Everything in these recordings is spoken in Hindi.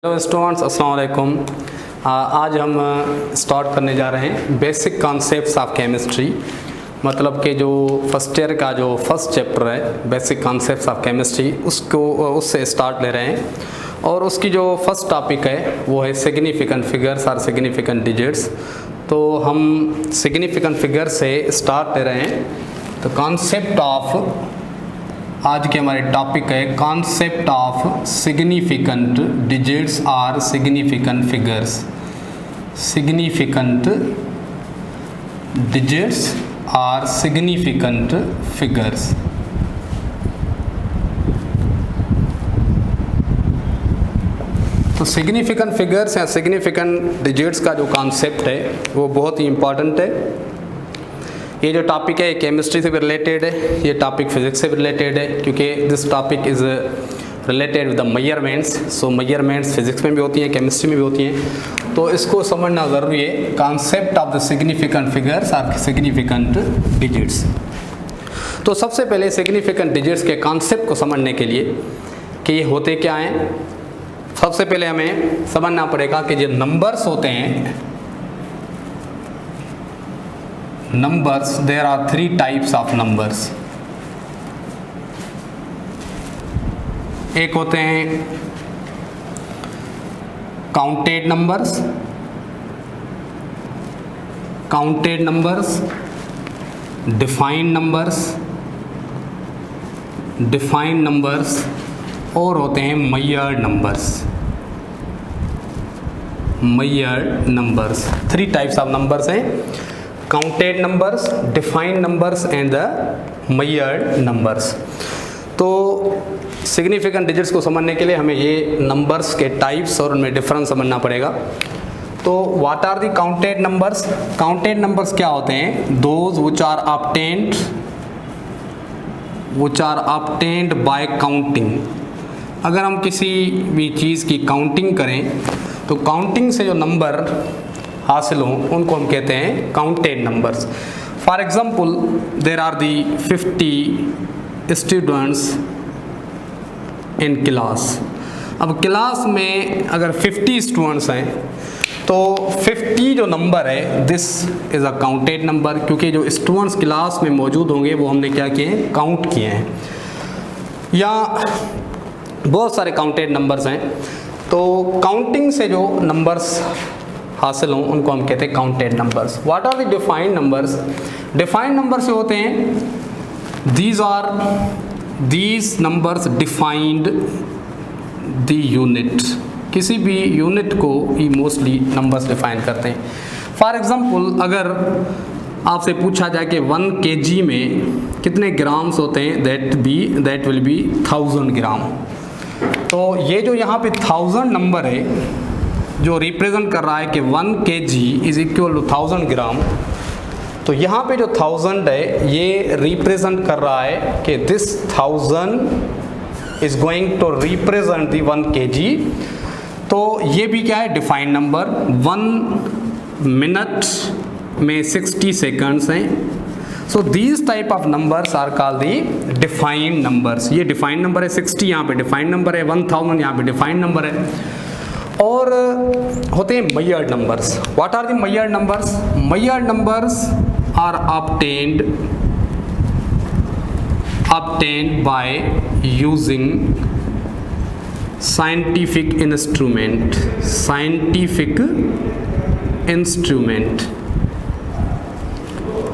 हेलो स्टूडेंट्स, अस्सलाम वालेकुम। आज हम स्टार्ट करने जा रहे हैं बेसिक कॉन्सेप्ट्स ऑफ केमिस्ट्री। मतलब कि जो फर्स्ट ईयर का जो फर्स्ट चैप्टर है बेसिक कॉन्सेप्ट्स ऑफ केमिस्ट्री, उससे स्टार्ट ले रहे हैं। और उसकी जो फर्स्ट टॉपिक है वो है सिग्निफिकेंट फिगर्स और सिग्निफिकेंट डिजिट्स। तो हम सिग्निफिकेंट फिगर से स्टार्ट ले रहे हैं। तो कॉन्सेप्ट ऑफ आज के हमारे टॉपिक है कॉन्सेप्ट ऑफ सिग्निफिकेंट डिजिट्स और सिग्निफिकेंट फिगर्स। सिग्निफिकेंट डिजिट्स और सिग्निफिकेंट फिगर्स। तो सिग्निफिकेंट फिगर्स या सिग्निफिकेंट डिजिट्स का जो कॉन्सेप्ट है वो बहुत ही इम्पॉर्टेंट है। ये जो टॉपिक है केमिस्ट्री से भी रिलेटेड है, ये टॉपिक फिजिक्स से भी रिलेटेड है, क्योंकि this topic is related with the measurements. So measurements physics में भी होती हैं, केमिस्ट्री में भी होती हैं। तो इसको समझना ज़रूरी है, concept of the significant figures और सिग्निफिकेंट डिजिट्स। तो सबसे पहले सिग्निफिकेंट डिजिट्स के कॉन्सेप्ट को समझने के लिए कि ये होते क्या हैं, सबसे पहले हमें समझना पड़ेगा कि जो नंबर्स होते हैं, numbers, there are three types of numbers। एक होते हैं काउंटेड नंबर्स, डिफाइंड नंबर्स और होते हैं measured numbers. Three types of numbers हैं, counted numbers, defined numbers and the measured numbers. तो सिग्निफिकेंट डिजिट्स को समझने के लिए हमें ये नंबर्स के टाइप्स और उनमें डिफरेंस समझना पड़ेगा। तो what are the counted numbers? Counted numbers क्या होते हैं? Those which are obtained by counting. अगर हम किसी भी चीज़ की काउंटिंग करें तो काउंटिंग से जो नंबर हासिल हों उनको हम कहते हैं counted numbers. For example there are the 50 students in class. अब क्लास में अगर 50 स्टूडेंट्स हैं तो 50 जो नंबर है this is a counted number, क्योंकि जो स्टूडेंट्स क्लास में मौजूद होंगे वो हमने क्या किए हैं, काउंट किए हैं। या बहुत सारे काउंटेड नंबर्स हैं। तो काउंटिंग से जो नंबर्स हासिल हों उनको हम कहते हैं counted numbers. What are the defined numbers? Defined numbers जो होते हैं these numbers defined the unit. किसी भी यूनिट को ही मोस्टली नंबर्स डिफाइन करते हैं। फॉर एग्जांपल अगर आपसे पूछा जाए कि 1 kg में कितने ग्राम्स होते हैं, दैट विल बी 1000 ग्राम। तो ये जो यहाँ पे 1000 नंबर है जो रिप्रेजेंट कर रहा है कि 1 kg is equal to 1000 gram, तो यहाँ पे जो 1000 है ये रिप्रेजेंट कर रहा है कि this 1000 is going to represent the 1 kg। तो ये भी क्या है, डिफाइंड नंबर। 1 मिनट में 60 सेकंड्स हैं। So these type of numbers are called the defined numbers. ये डिफाइंड नंबर है 60, यहाँ पे डिफाइंड नंबर है 1000, यहाँ पे डिफाइंड नंबर है। और होते हैं measured numbers. What are the measured numbers? Measured numbers are obtained by using scientific instrument।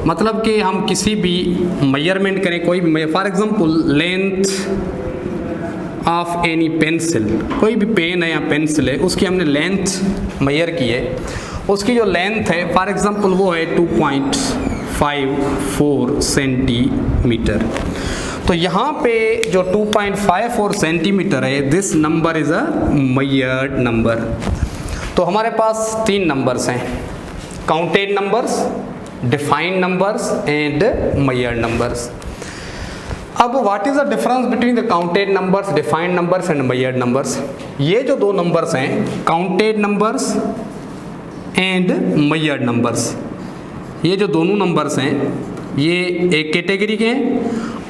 मतलब कि हम किसी भी मेजरमेंट करें, कोई भी, for example length of any pencil, कोई भी पेन है या पेंसिल है उसकी हमने लेंथ मेजर की है। उसकी जो लेंथ है फॉर एग्जांपल वो है 2.54 सेंटीमीटर। तो यहाँ पे जो 2.54 सेंटीमीटर है this number is a measured number. तो हमारे पास 3 नंबर्स हैं, counted numbers, defined numbers and measured numbers. अब what is the difference between the counted numbers, defined numbers and measured numbers? ये जो दो नंबर्स हैं, counted numbers and measured numbers, ये जो दोनों नंबर्स हैं ये एक कैटेगरी के हैं।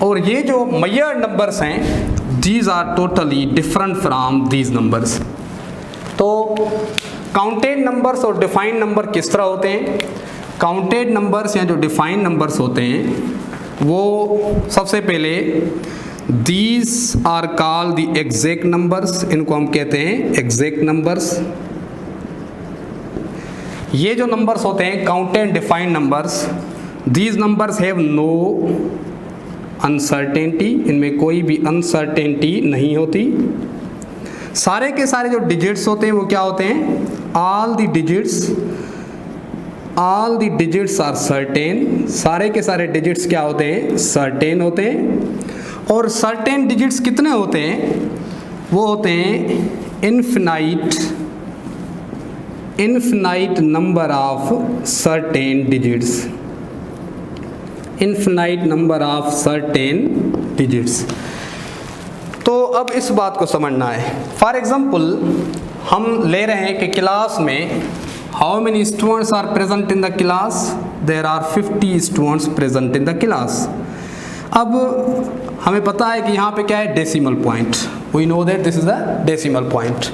और ये जो मेजर्ड नंबर्स हैं these are totally different from these numbers। तो काउंटेड नंबर्स और डिफाइंड नंबर किस तरह होते हैं? काउंटेड नंबर्स या जो डिफाइंड नंबर्स होते हैं वो सबसे पहले these are called the exact numbers, इनको हम कहते हैं एग्जैक्ट नंबर्स। ये जो नंबर्स होते हैं counted defined numbers, these numbers have no uncertainty, इनमें कोई भी अनसर्टेनिटी नहीं होती। सारे के सारे जो डिजिट्स होते हैं वो क्या होते हैं? All the digits are certain, सारे के सारे डिजिट्स क्या होते हैं? सर्टेन होते हैं। और सर्टेन डिजिट्स कितने होते हैं? वो होते हैं infinite number of certain digits, infinite number of certain digits. तो अब इस बात को समझना है। फॉर एग्जांपल हम ले रहे हैं कि क्लास में how many students are present in the class? There are 50 students present in the class. अब हमें पता है कि यहाँ पे क्या है? Decimal point. We know that this is the decimal point.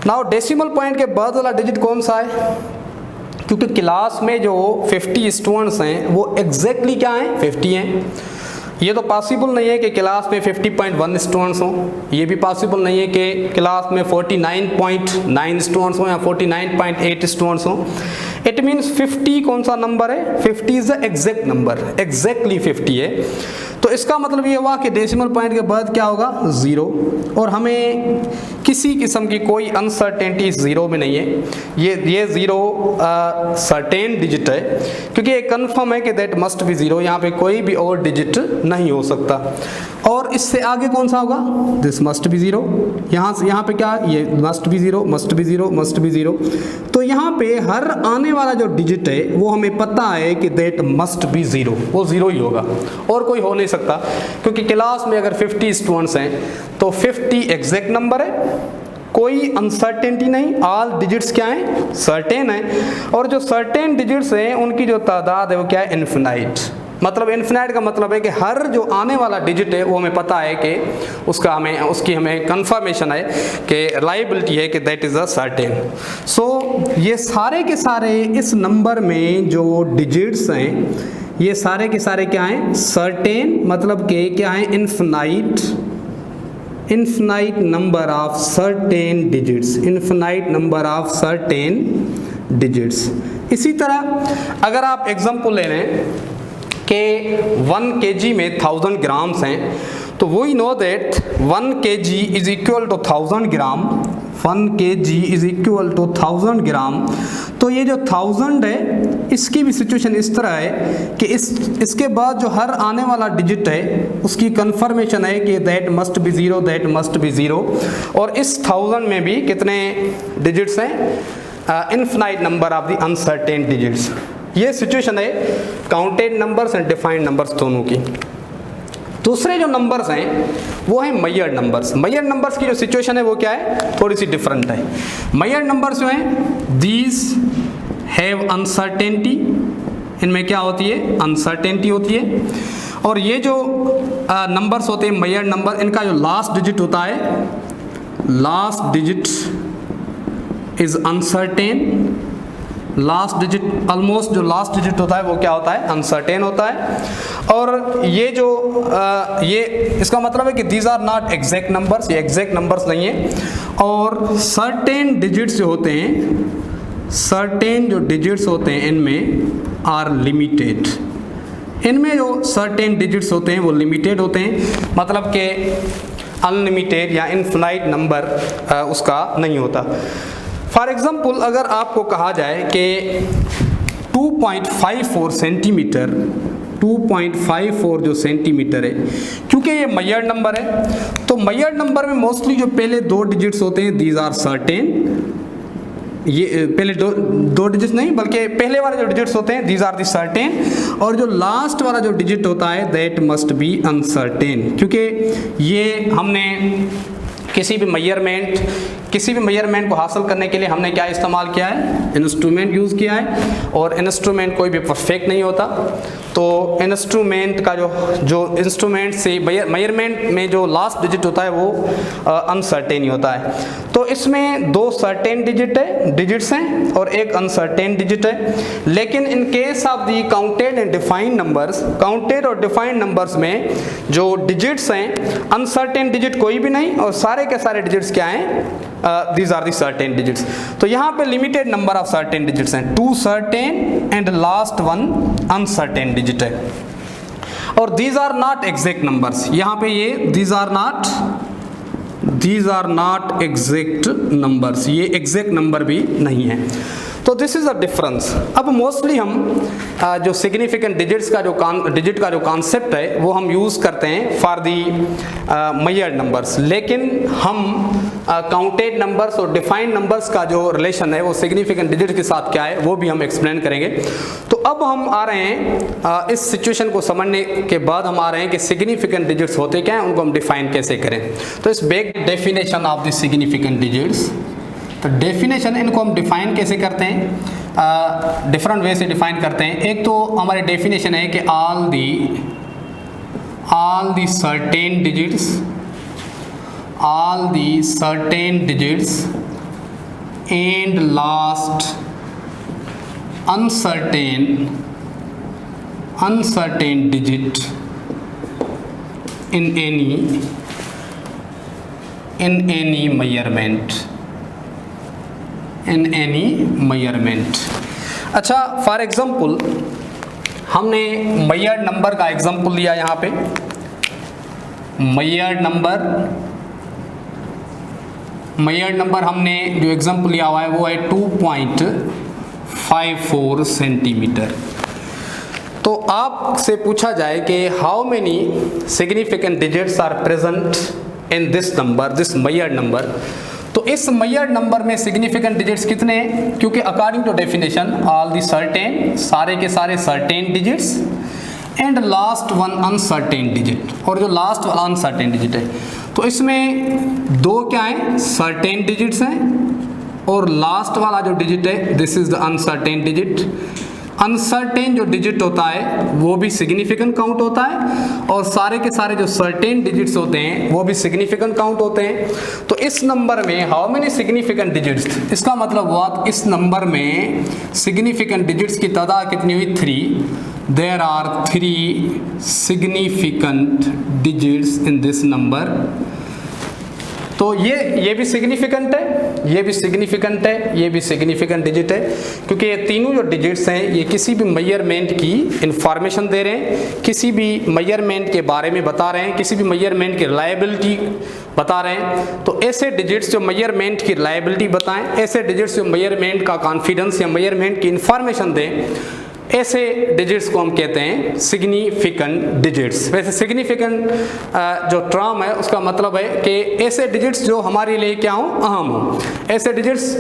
Now decimal point के बाद वाला डिजिट कौन सा है? क्योंकि क्लास में जो 50 स्टूडेंट्स हैं वो एग्जैक्टली क्या हैं? 50 हैं। ये तो पॉसिबल नहीं है कि क्लास में 50.1 स्टूडेंट्स हों, ये भी पॉसिबल नहीं है कि क्लास में 49.9 स्टूडेंट्स हों या 49.8 स्टूडेंट्स हों। इट मीन्स 50 कौन सा नंबर है? 50 is the exact number, exactly 50 है। तो इसका मतलब ये हुआ कि डेसिमल पॉइंट के बाद क्या होगा? 0। और हमें किसी किस्म की कोई अनसर्टेनिटी ज़ीरो में नहीं है। ये ज़ीरो सर्टेन डिजिट है, क्योंकि ये कन्फर्म है कि दैट मस्ट बी ज़ीरो, यहाँ पे कोई भी और डिजिट नहीं हो सकता। और इससे आगे कौन सा होगा? This must be zero. यहाँ पे क्या? ये must be zero, must be zero, must be zero. तो यहाँ पे हर आने वाला जो डिजिट है वो हमें पता है कि दैट मस्ट बी ज़ीरो, वो ज़ीरो ही होगा और कोई हो नहीं सकता। क्योंकि क्लास में अगर 50 स्टूडेंट्स हैं तो 50 एग्जैक्ट नंबर है, कोई अनसर्टेनिटी नहीं, ऑल डिजिट्स क्या हैं? सर्टेन है। और जो सर्टेन डिजिट्स हैं उनकी जो तादाद है वो क्या है? इन्फिनाइट। मतलब इन्फिनाइट का मतलब है कि हर जो आने वाला डिजिट है वो हमें पता है कि उसकी हमें कंफर्मेशन है कि रिलायबिलिटी है कि दैट इज़ अ सर्टेन। सो ये सारे के सारे इस नंबर में जो डिजिट्स हैं ये सारे के सारे क्या हैं? सर्टेन, मतलब कि क्या है? Infinite number of certain digits, infinite number of certain digits. इसी तरह अगर आप एग्जांपल ले लें कि 1 kg में 1000 ग्राम्स हैं, तो we know that 1 kg is equal to 1000 gram, 1 kg is equal to 1000 gram. तो ये जो 1000 है इसकी भी सिचुएशन इस तरह है कि इसके बाद जो हर आने वाला डिजिट है उसकी कंफर्मेशन है कि that must be zero, that must be zero. और इस 1000 में भी कितने डिजिट्स हैं? Infinite number of the uncertain digits. ये सिचुएशन है counted numbers and defined numbers दोनों की। दूसरे जो नंबर्स हैं वो हैं मेजर्ड नंबर्स। मेजर्ड नंबर्स की जो सिचुएशन है वो क्या है? थोड़ी सी डिफरेंट है। मेजर्ड नंबर्स जो हैं दीज हैव अनसर्टेनिटी, इनमें क्या होती है? अनसर्टेनिटी होती है। और ये जो नंबर्स होते हैं मेजर्ड नंबर, इनका जो लास्ट डिजिट होता है, last digit is uncertain. Last digit, almost जो लास्ट डिजिट होता है वो क्या होता है? अनसर्टेन होता है। और ये जो ये इसका मतलब है कि these are not exact numbers, ये एग्जैक्ट नंबर्स नहीं है। और सर्टेन डिजिट्स जो होते हैं, सर्टेन जो डिजिट्स होते हैं इनमें आर लिमिटेड, इनमें जो सर्टेन डिजिट्स होते हैं वो लिमिटेड होते हैं, मतलब कि अनलिमिटेड या इनफिनाइट नंबर उसका नहीं होता। फॉर एग्जाम्पल अगर आपको कहा जाए कि 2.54 सेंटीमीटर, 2.54 जो सेंटीमीटर है, क्योंकि ये मेजर्ड नंबर है तो मेजर्ड नंबर में मोस्टली जो पहले 2 डिजिट्स होते हैं दीज आर सर्टेन। ये पहले दो डिजिट्स नहीं बल्कि पहले वाले जो डिजिट्स होते हैं दीज आर दी सर्टेन, और जो लास्ट वाला जो डिजिट होता है दैट मस्ट बी अनसर्टेन। क्योंकि ये हमने किसी भी मेजरमेंट को हासिल करने के लिए हमने क्या इस्तेमाल किया है, इंस्ट्रूमेंट यूज़ किया है। और इंस्ट्रूमेंट कोई भी परफेक्ट नहीं होता, तो इंस्ट्रूमेंट का जो इंस्ट्रूमेंट से मेजरमेंट में जो लास्ट डिजिट होता है वो अनसर्टेन ही होता है। तो इसमें 2 सर्टेन डिजिट्स हैं और एक अनसर्टेन डिजिट है। लेकिन in case of the counted and defined numbers, counted और डिफाइंड नंबर्स में जो डिजिट्स हैं, अनसर्टेन डिजिट कोई भी नहीं और सारे के सारे डिजिट्स क्या हैं, these are the certain digits. तो यहाँ पे limited number of certain digits हैं, 2 certain and last 1 uncertain digit है। और these are not exact numbers, यहाँ पे ये these are not exact numbers, ये एग्जैक्ट नंबर भी नहीं है। तो दिस इज अ डिफरेंस। अब मोस्टली हम जो सिग्निफिकेंट डिजिट का जो कॉन्सेप्ट है वो हम यूज़ करते हैं फॉर दी मेजर्ड नंबर्स, लेकिन हम काउंटेड नंबर्स और डिफाइंड नंबर्स का जो रिलेशन है वो सिग्निफिकेंट डिजिट के साथ क्या है वो भी हम एक्सप्लेन करेंगे। तो अब हम आ रहे हैं इस सिचुएशन को समझने के बाद हम आ रहे हैं कि सिग्निफिकेंट डिजिट्स होते क्या हैं, उनको हम डिफाइन कैसे करें। तो इस vague definition of the significant digits, तो डेफिनेशन इनको हम डिफाइन कैसे करते हैं, डिफरेंट वे से डिफाइन करते हैं। एक तो हमारी डेफिनेशन है कि all the certain digits and last uncertain digit in any measurement। अच्छा, फॉर एग्जाम्पल हमने मेजर्ड नंबर का एग्जाम्पल लिया यहाँ पे। मेजर्ड नंबर हमने जो एग्जाम्पल लिया हुआ है वो है 2.54 सेंटीमीटर। तो आपसे पूछा जाए कि how many significant digits are present in this measured number, तो इस मेजर्ड नंबर में सिग्निफिकेंट डिजिट्स कितने हैं, क्योंकि according to definition all the certain, सारे के सारे certain digits and last 1 uncertain digit, और जो लास्ट वाला अनसर्टेन डिजिट है तो इसमें 2 क्या है, सर्टेन डिजिट्स हैं और लास्ट वाला जो डिजिट है this is the uncertain digit. Uncertain जो डिजिट होता है वो भी सिग्निफिकेंट काउंट होता है और सारे के सारे जो सर्टेन डिजिट्स होते हैं वो भी सिग्निफिकेंट काउंट होते हैं। तो इस नंबर में हाउ मेनी सिग्निफिकेंट डिजिट्स, इसका मतलब हुआ इस नंबर में सिग्निफिकेंट डिजिट्स की तादाद कितनी हुई, 3। There are 3 significant digits in this number. तो ये भी सिग्निफिकेंट है, ये भी सिग्निफिकेंट है, ये भी सिग्निफिकेंट डिजिट है, क्योंकि ये तीनों जो डिजिट्स हैं ये किसी भी मेजरमेंट की इंफॉर्मेशन दे रहे हैं, किसी भी मेजरमेंट के बारे में बता रहे हैं, किसी भी मेजरमेंट की रिलायबिलिटी बता रहे हैं। तो ऐसे डिजिट्स जो मेजरमेंट की रिलायबिलिटी बताएं, ऐसे डिजिट्स जो मेजरमेंट का कॉन्फिडेंस या मेजरमेंट की इंफॉर्मेशन दें, ऐसे डिजिट्स को हम कहते हैं सिग्निफिकेंट डिजिट्स। वैसे सिग्निफिकेंट जो टर्म है उसका मतलब है कि ऐसे डिजिट्स जो हमारे लिए क्या हो, अहम हो, ऐसे डिजिट्स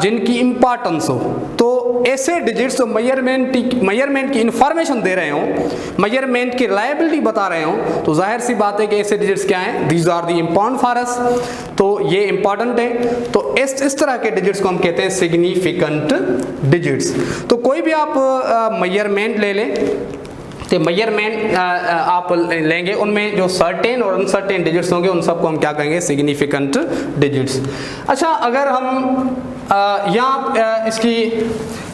जिनकी इम्पोर्टेंस हो। तो ऐसे डिजिट्स जो मेजरमेंट की इंफॉर्मेशन दे रहे हो, मेजरमेंट की रिलायबिलिटी बता रहे हो, तो जाहिर सी बात है कि ऐसे डिजिट्स क्या हैं, these are the important for us, तो ये इंपॉर्टेंट है। तो इस तरह के डिजिट्स को हम कहते हैं सिग्निफिकेंट डिजिट्स। तो कोई भी आप मेजरमेंट ले लें, तो मेजरमेंट आप लेंगे, उनमें जो सर्टेन और अनसर्टेन डिजिट्स होंगे उन सबको हम क्या कहेंगे, सिग्निफिकेंट डिजिट्स। अच्छा, अगर हम यहाँ इसकी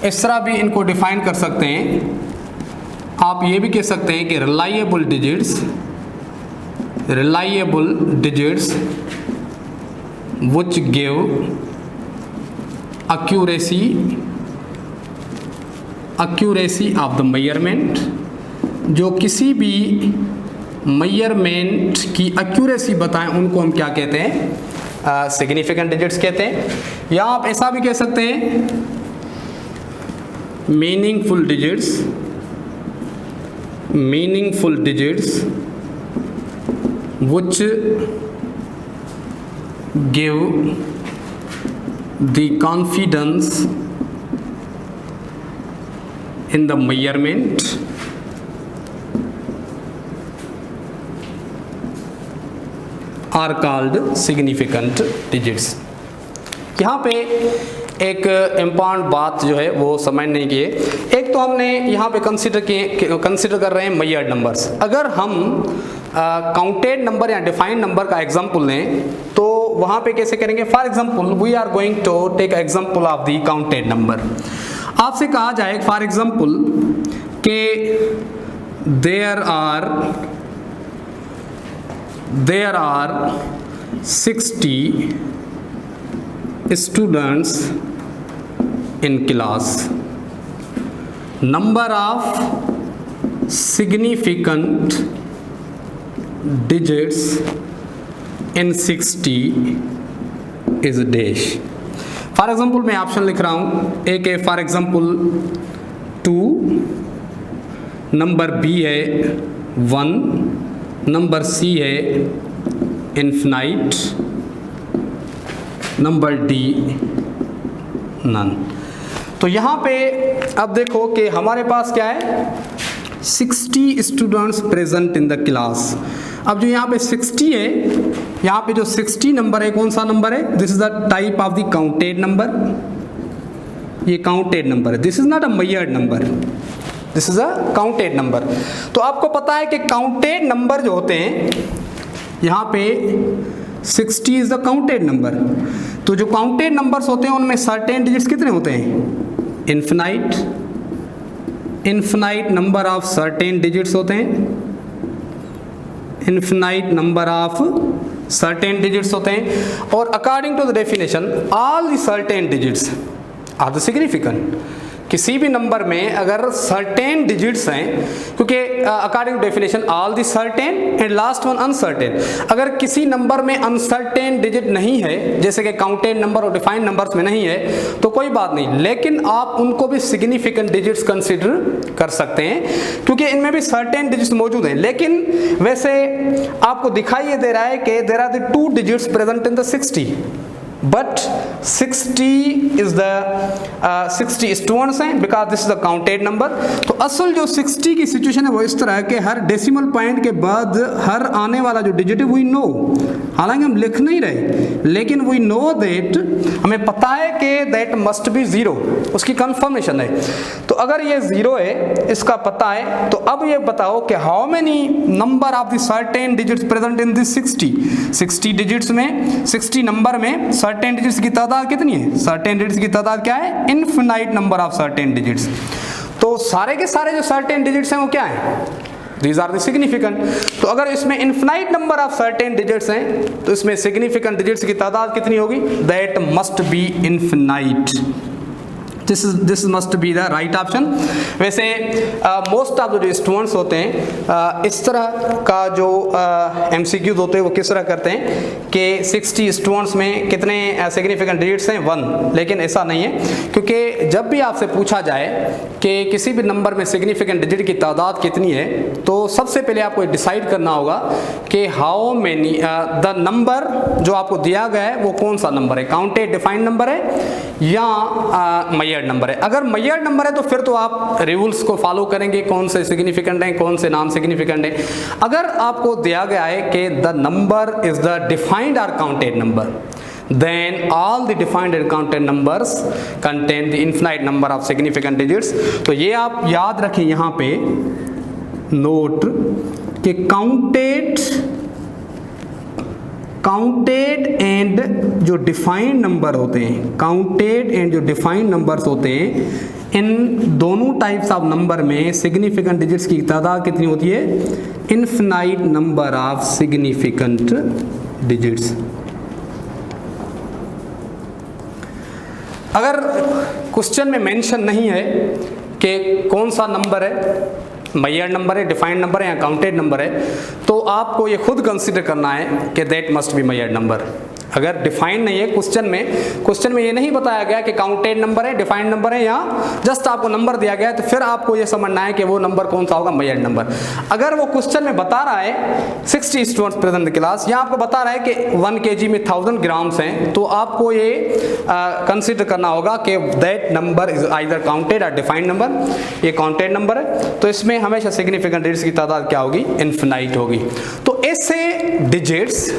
इस तरह भी इनको डिफाइन कर सकते हैं, आप ये भी कह सकते हैं कि reliable digits which give accuracy of the measurement, जो किसी भी मेजरमेंट की एक्यूरेसी बताएं उनको हम क्या कहते हैं, सिग्निफिकेंट डिजिट्स कहते हैं। या आप ऐसा भी कह सकते हैं meaningful digits which give the confidence in the measurement are called significant digits. यहाँ पे एक इम्पॉर्टेंट बात जो है वो समझने की है। एक तो हमने यहाँ पे कंसिडर कर रहे हैं मेजर्ड नंबर्स। अगर हम काउंटेड नंबर या डिफाइंड नंबर का एग्जांपल लें तो वहाँ पे कैसे करेंगे? For example we are going to take example of the counted number. आपसे कहा जाए फॉर एग्जांपल के there are 60 students in class. Number of significant digits in 60 is dash. For example मैं ऑप्शन लिख रहा हूँ। एक है फॉर एग्जाम्पल 2, नंबर बी है 1, नंबर सी है इन्फिनाइट, नंबर डी नन। तो यहाँ पे अब देखो कि हमारे पास क्या है, 60 students present in the class. अब जो यहाँ पे 60 है, यहाँ पे जो 60 नंबर है कौन सा नंबर है? This is the type of the counted number. ये काउंटेड नंबर है, this is not a measured number, this is a counted number. तो आपको पता है कि काउंटेड नंबर जो होते हैं, यहाँ पे 60 इज द काउंटेड नंबर। तो जो काउंटेड नंबर्स होते हैं उनमें सर्टेन डिजिट्स कितने होते हैं? Infinite number of certain digits होते हैं, infinite number of certain digits होते हैं। और according to the definition all the certain digits are the significant. किसी भी नंबर में अगर सर्टेन डिजिट्स हैं, क्योंकि according to definition all the certain and last one uncertain, अगर किसी नंबर में अनसर्टेन डिजिट नहीं है, जैसे कि काउंटेड नंबर और डिफाइंड नंबर्स में नहीं है, तो कोई बात नहीं, लेकिन आप उनको भी सिग्निफिकेंट डिजिट्स कंसिडर कर सकते हैं, क्योंकि इनमें भी सर्टेन डिजिट्स मौजूद हैं। लेकिन वैसे आपको दिखाई ये दे रहा है कि there are the 2 digits present in the 60, but 60 is the 60 students हैं because this is the counted number. तो असल जो 60 की सिचुएशन है वो इस तरह है कि हर डेसिमल पॉइंट के बाद हर आने वाला जो डिजिट है वी नो, हालांकि हम लिख नहीं रहे, लेकिन वी नो दैट, हमें पता है कि दैट मस्ट बी 0, उसकी कंफर्मेशन है। तो अगर ये 0 है, इसका पता है, तो अब ये बताओ कि how many number of the certain digits present in this 60 digits में, 60 नंबर में सर्टेन डिजिट्स की तादाद कितनी है? सर्टेन डिजिट्स की तादाद क्या है? Infinite number of certain digits. तो सारे के सारे जो सर्टेन डिजिट्स हैं वो क्या है? These are the significant। तो अगर इसमें infinite number of certain digits हैं तो इसमें सिग्निफिकेंट डिजिट्स की तादाद कितनी होगी? That must be infinite. This must be the right option. वैसे मोस्ट ऑफ जो स्टूडेंट्स होते हैं इस तरह का जो MCQs होते हैं वो किस तरह करते हैं कि 60 स्टूडेंट्स में कितने सिग्निफिकेंट डिजिट्स हैं? 1। लेकिन ऐसा नहीं है, क्योंकि जब भी आपसे पूछा जाए कि किसी भी नंबर में सिग्निफिकेंट डिजिट की तादाद कितनी है, तो सबसे पहले आपको डिसाइड करना होगा कि हाउ मेनी द नंबर जो आपको दिया गया है वो कौन सा नंबर है, काउंटेड डिफाइंड नंबर है या मेजर्ड नंबर है। अगर मेजर्ड नंबर है तो फिर तो आप रूल्स को फॉलो करेंगे, कौन से सिग्निफिकेंट हैं, कौन से नॉन सिग्निफिकेंट है। अगर आपको दिया गया है कि the number is the defined और counted number, then all the defined and counted numbers contain the infinite number of significant digits। तो ये आप याद रखें यहाँ पे नोट कि काउंटेड एंड जो डिफाइंड नंबर होते हैं, काउंटेड एंड जो डिफाइंड नंबर्स होते हैं, इन दोनों टाइप्स ऑफ नंबर में सिग्निफिकेंट डिजिट्स की तादाद कितनी होती है? Infinite number of significant digits. अगर क्वेश्चन में मेंशन नहीं है कि कौन सा नंबर है, मेजर्ड नंबर है, डिफाइंड नंबर है या काउंटेड नंबर है, तो आपको ये खुद कंसीडर करना है कि that must be measured number. अगर डिफाइंड नहीं है क्वेश्चन में ये नहीं बताया गया कि काउंटेड नंबर है, डिफाइंड नंबर है, या जस्ट आपको नंबर दिया गया है, तो फिर आपको ये समझना है कि वो नंबर कौन सा होगा, मेजर्ड नंबर। अगर वो क्वेश्चन में बता रहा है 60 स्टूडेंट्स प्रेजेंट इन क्लास, या आपको बता रहा है कि 1 kg में 1000 ग्राम्स हैं, तो आपको ये कंसिडर करना होगा कि that number is either counted और डिफाइंड नंबर। ये काउंटेड नंबर है, तो इसमें हमेशा सिग्निफिकेंट डिजिट्स की तादाद क्या होगी? इनफिनाइट होगी। तो ऐसे डिजिट्स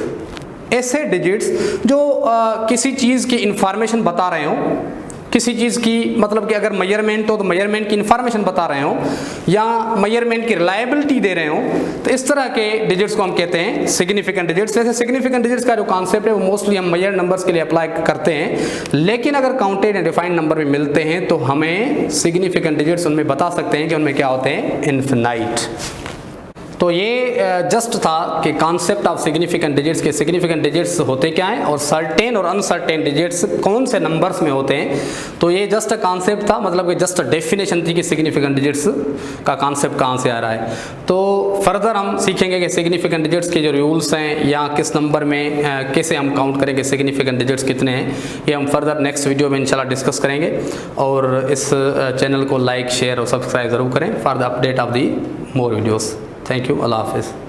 ऐसे डिजिट्स जो किसी चीज़ की इंफॉर्मेशन बता रहे हो, किसी चीज़ की मतलब कि अगर मेजरमेंट हो तो मेजरमेंट की इंफॉर्मेशन बता रहे हो या मेजरमेंट की रिलायबिलिटी दे रहे हो, तो इस तरह के डिजिट्स को हम कहते हैं सिग्निफिकेंट डिजिट्स। वैसे सिग्निफिकेंट डिजिट्स का जो कॉन्सेप्ट है वो मोस्टली हम मेजर नंबर्स के लिए अप्लाई करते हैं, लेकिन अगर काउंटेड एंड डिफाइंड नंबर में मिलते हैं तो हमें सिग्निफिकेंट डिजिट्स उनमें बता सकते हैं कि उनमें क्या होते हैं, इनफिनाइट। तो ये जस्ट था कि कॉन्सेप्ट ऑफ सिग्निफिकेंट डिजिट्स के सिग्निफिकेंट डिजिट्स होते क्या हैं और सर्टेन और अनसर्टेन डिजिट्स कौन से नंबर्स में होते हैं। तो ये जस्ट कॉन्सेप्ट था, मतलब कि जस्ट डेफिनेशन थी कि सिग्निफिकेंट डिजिट्स का कॉन्सेप्ट कहाँ से आ रहा है। तो फर्दर हम सीखेंगे कि सिग्निफिकेंट डिजिट्स के जो रूल्स हैं या किस नंबर में कैसे हम काउंट करेंगे सिग्निफिकेंट डिजिट्स कितने हैं, ये हम फर्दर नेक्स्ट वीडियो में इंशाल्लाह डिस्कस करेंगे। और इस चैनल को लाइक शेयर और सब्सक्राइब ज़रूर करें for the update of the more videos. Thank you, अल्लाह हाफिज़।